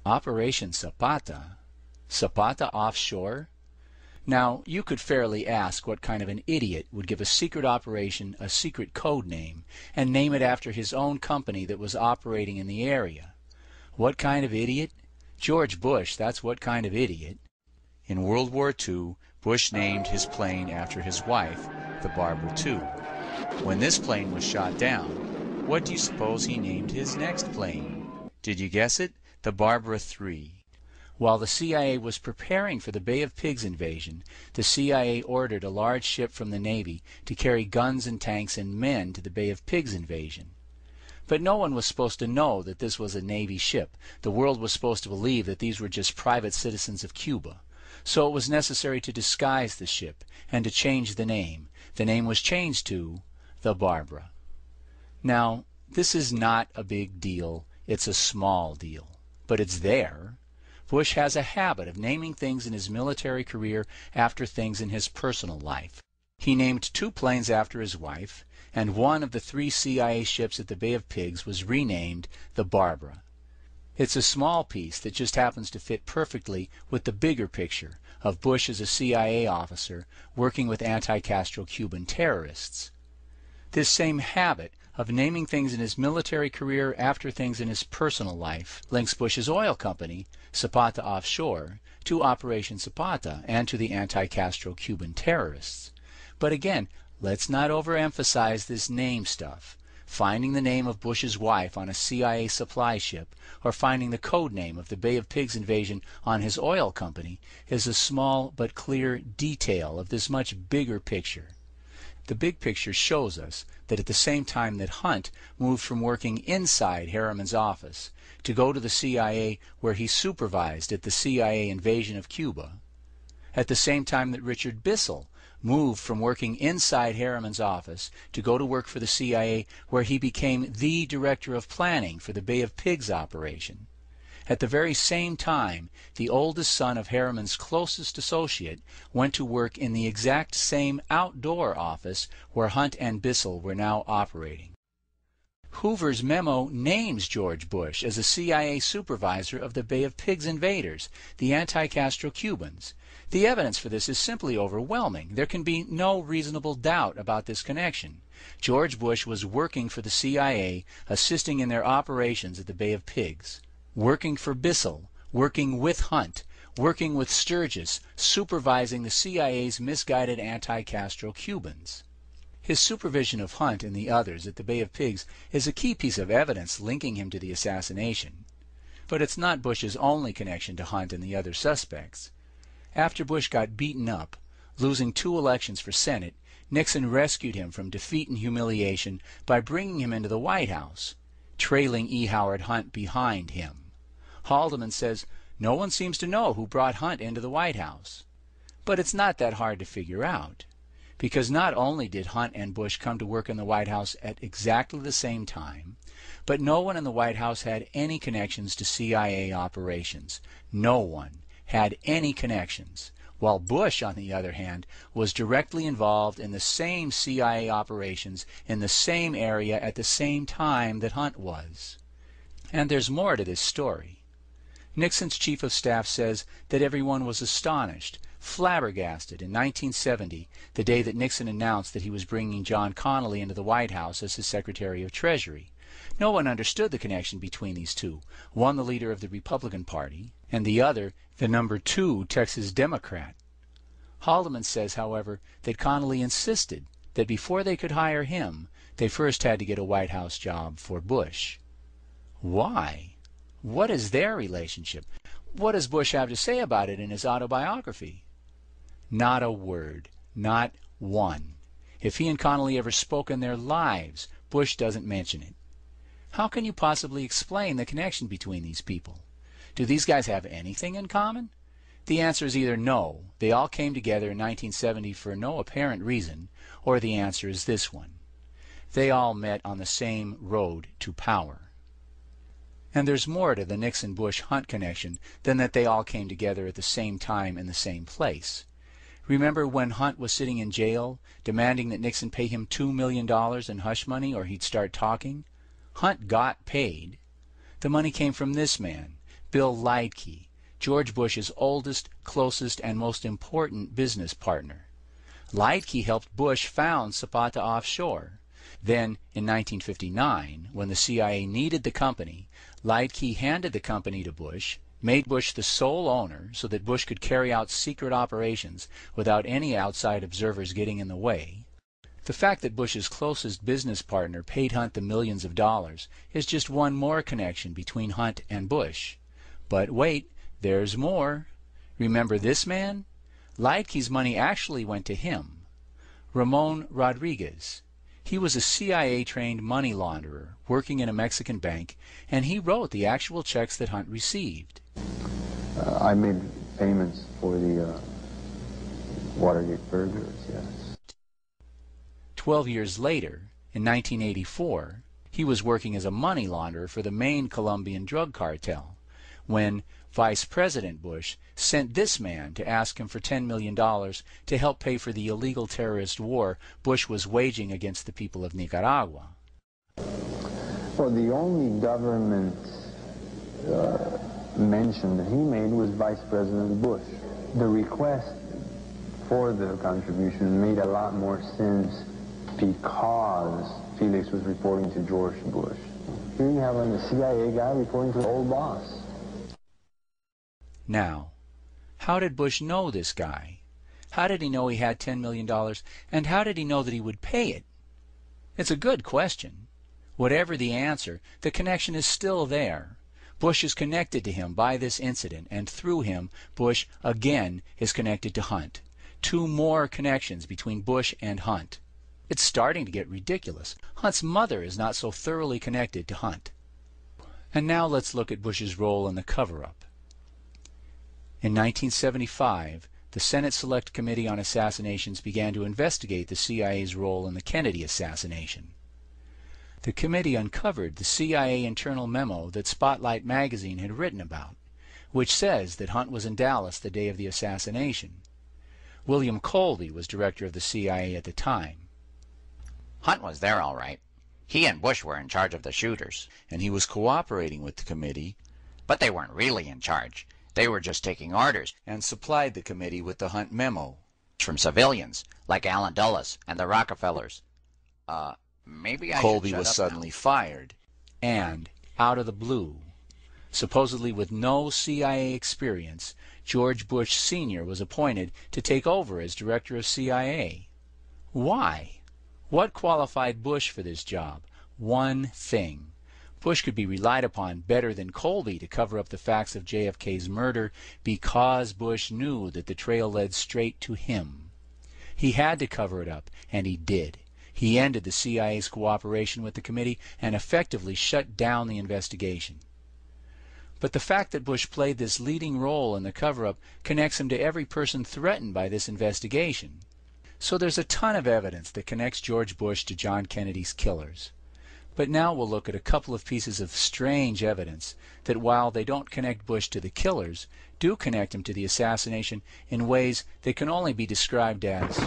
Operation Zapata? Zapata offshore? Now, you could fairly ask what kind of an idiot would give a secret operation a secret code name and name it after his own company that was operating in the area. What kind of idiot? George Bush, that's what kind of idiot. In World War II, Bush named his plane after his wife, the Barbara II. When this plane was shot down, what do you suppose he named his next plane? Did you guess it? The Barbara III. While the CIA was preparing for the Bay of Pigs invasion, the CIA ordered a large ship from the Navy to carry guns and tanks and men to the Bay of Pigs invasion. But no one was supposed to know that this was a Navy ship. The world was supposed to believe that these were just private citizens of Cuba. So it was necessary to disguise the ship and to change the name. The name was changed to the Barbara. Now, this is not a big deal. It's a small deal. But it's there. Bush has a habit of naming things in his military career after things in his personal life. He named 2 planes after his wife, and one of the 3 CIA ships at the Bay of Pigs was renamed the Barbara. It's a small piece that just happens to fit perfectly with the bigger picture of Bush as a CIA officer working with anti-Castro Cuban terrorists. This same habit of naming things in his military career after things in his personal life links Bush's oil company, Zapata Offshore, to Operation Zapata and to the anti-Castro Cuban terrorists. But again, let's not overemphasize this name stuff. Finding the name of Bush's wife on a CIA supply ship or finding the code name of the Bay of Pigs invasion on his oil company is a small but clear detail of this much bigger picture. The big picture shows us that at the same time that Hunt moved from working inside Harriman's office to go to the CIA where he supervised at the CIA invasion of Cuba, at the same time that Richard Bissell moved from working inside Harriman's office to go to work for the CIA where he became the director of planning for the Bay of Pigs operation. At the very same time, the oldest son of Harriman's closest associate went to work in the exact same outdoor office where Hunt and Bissell were now operating. Hoover's memo names George Bush as a CIA supervisor of the Bay of Pigs invaders, the anti-Castro Cubans. The evidence for this is simply overwhelming. There can be no reasonable doubt about this connection. George Bush was working for the CIA, assisting in their operations at the Bay of Pigs. Working for Bissell, working with Hunt, working with Sturgis, supervising the CIA's misguided anti-Castro Cubans. His supervision of Hunt and the others at the Bay of Pigs is a key piece of evidence linking him to the assassination. But it's not Bush's only connection to Hunt and the other suspects. After Bush got beaten up, losing 2 elections for Senate, Nixon rescued him from defeat and humiliation by bringing him into the White House, trailing E. Howard Hunt behind him. Haldeman says, no one seems to know who brought Hunt into the White House. But it's not that hard to figure out, because not only did Hunt and Bush come to work in the White House at exactly the same time, but no one in the White House had any connections to CIA operations. No one had any connections, while Bush, on the other hand, was directly involved in the same CIA operations in the same area at the same time that Hunt was. And there's more to this story. Nixon's chief of staff says that everyone was astonished, flabbergasted in 1970, the day that Nixon announced that he was bringing John Connally into the White House as his Secretary of Treasury. No one understood the connection between these two, one the leader of the Republican Party, and the other the number 2 Texas Democrat. Haldeman says, however, that Connally insisted that before they could hire him, they first had to get a White House job for Bush. Why? What is their relationship? What does Bush have to say about it in his autobiography? Not a word. Not one. If he and Connally ever spoke in their lives, Bush doesn't mention it. How can you possibly explain the connection between these people? Do these guys have anything in common? The answer is either no, they all came together in 1970 for no apparent reason, or the answer is this one. They all met on the same road to power. And there's more to the Nixon-Bush-Hunt connection than that they all came together at the same time in the same place. Remember when Hunt was sitting in jail, demanding that Nixon pay him $2 million in hush money or he'd start talking? Hunt got paid. The money came from this man, Bill Leitke, George Bush's oldest, closest, and most important business partner. Leitke helped Bush found Zapata Offshore. Then, in 1959, when the CIA needed the company, Leitke handed the company to Bush, made Bush the sole owner so that Bush could carry out secret operations without any outside observers getting in the way. The fact that Bush's closest business partner paid Hunt the millions of dollars is just one more connection between Hunt and Bush. But wait, there's more. Remember this man? Leitke's money actually went to him. Ramon Rodriguez. He was a CIA-trained money launderer working in a Mexican bank, and he wrote the actual checks that Hunt received. I made payments for the Watergate burglars, yes. 12 years later, in 1984, he was working as a money launderer for the main Colombian drug cartel, when Vice President Bush sent this man to ask him for $10 million to help pay for the illegal terrorist war Bush was waging against the people of Nicaragua. Well, the only government mention that he made was Vice President Bush. The request for the contribution made a lot more sense because Felix was reporting to George Bush. Here you have a CIA guy reporting to the old boss. Now, how did Bush know this guy? How did he know he had $10 million, and how did he know that he would pay it? It's a good question. Whatever the answer, the connection is still there. Bush is connected to him by this incident, and through him, Bush again is connected to Hunt. Two more connections between Bush and Hunt. It's starting to get ridiculous. Hunt's mother is not so thoroughly connected to Hunt. And now let's look at Bush's role in the cover-up. In 1975, the Senate Select Committee on Assassinations began to investigate the CIA's role in the Kennedy assassination. The committee uncovered the CIA internal memo that Spotlight magazine had written about, which says that Hunt was in Dallas the day of the assassination. William Colby was director of the CIA at the time. Hunt was there all right. He and Bush were in charge of the shooters. And he was cooperating with the committee. But they weren't really in charge. They were just taking orders And supplied the committee with the Hunt memo. from civilians, like Allen Dulles and the Rockefellers. Maybe I Colby should shut was up suddenly now. fired. And, out of the blue, supposedly with no CIA experience, George Bush Sr. was appointed to take over as director of CIA. Why? What qualified Bush for this job? One thing. Bush could be relied upon better than Colby to cover up the facts of JFK's murder because Bush knew that the trail led straight to him. He had to cover it up, and he did. He ended the CIA's cooperation with the committee and effectively shut down the investigation. But the fact that Bush played this leading role in the cover-up connects him to every person threatened by this investigation. So there's a ton of evidence that connects George Bush to John Kennedy's killers. But now we'll look at a couple of pieces of strange evidence that, while they don't connect Bush to the killers, do connect him to the assassination in ways that can only be described as